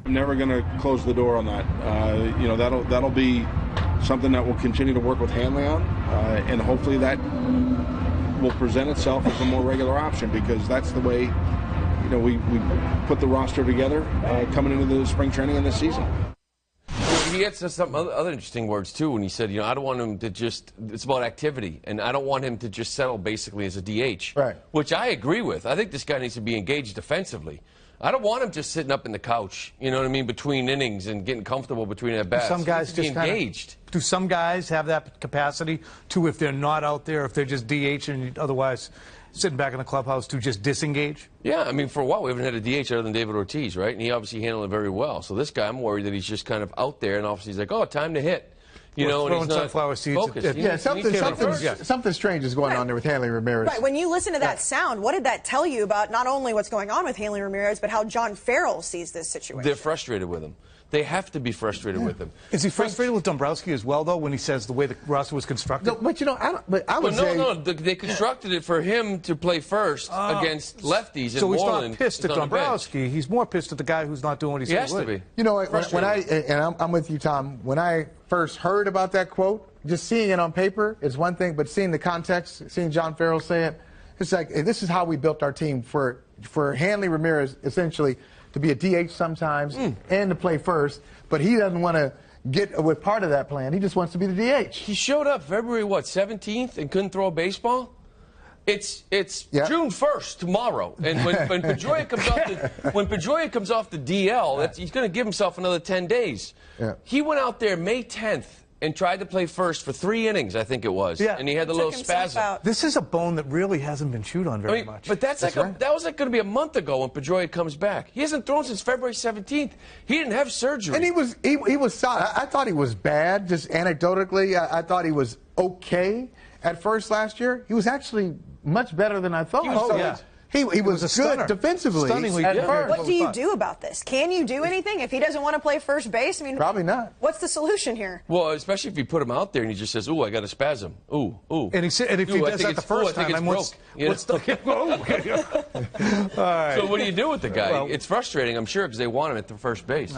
I'm never going to close the door on that. That'll be something that we'll continue to work with Hanley on, and hopefully that will present itself as a more regular option, because that's the way we put the roster together coming into the spring training in this season. He had some other interesting words, too, when he said, I don't want him to just, it's about activity, and I don't want him to just settle basically as a DH, right? Which I agree with. I think this guy needs to be engaged defensively. I don't want him just sitting up in the couch, you know what I mean, between innings and getting comfortable between at bats. Some guys just engaged. Do some guys have that capacity to, if they're not out there, if they're just DH and otherwise sitting back in the clubhouse, to just disengage? Yeah, I mean, for a while we haven't had a DH other than David Ortiz, right? And he obviously handled it very well. So this guy, I'm worried that he's just kind of out there, and obviously he's like, oh, time to hit. And he's not sunflower seeds. Something strange is going on there with Hanley Ramirez. Right. When you listen to that sound, what did that tell you about not only what's going on with Hanley Ramirez, but how John Farrell sees this situation? They're frustrated with him. They have to be frustrated with him. Is he frustrated with Dombrowski as well, though, when he says the way the roster was constructed? No, but I would say... No, they constructed it for him to play first against lefties in Moreland. So he's not pissed at Dombrowski. He's more pissed at the guy who's not doing what he said he would. He has to be. You know, I'm with you, Tom. When I first heard about that quote, just seeing it on paper is one thing, but seeing the context, seeing John Farrell say it, it's like, this is how we built our team for Hanley Ramirez, essentially, to be a DH sometimes and to play first, but he doesn't want to get with part of that plan. He just wants to be the DH. He showed up February, 17th and couldn't throw a baseball? It's June 1st tomorrow, and when Pedroia comes off the DL, he's going to give himself another 10 days. Yeah. He went out there May 10th and tried to play first for 3 innings, I think it was. Yeah. And he had the little spasm. This is a bone that really hasn't been chewed on very much. But that was going to be a month ago when Pedroia comes back. He hasn't thrown since February 17th. He didn't have surgery. And he was solid. I thought he was bad, just anecdotally. I thought he was okay at first last year. He was actually much better than I thought. He was good defensively. Stunningly at good. first. What do you do about this? Can you do anything if he doesn't want to play first base? I mean, probably not. What's the solution here? Well, especially if you put him out there and he just says, "Ooh, I got a spasm." Ooh, ooh. And if he does that the first time, then what's the? All right. So what do you do with the guy? Well, it's frustrating, I'm sure, because they want him at the first base.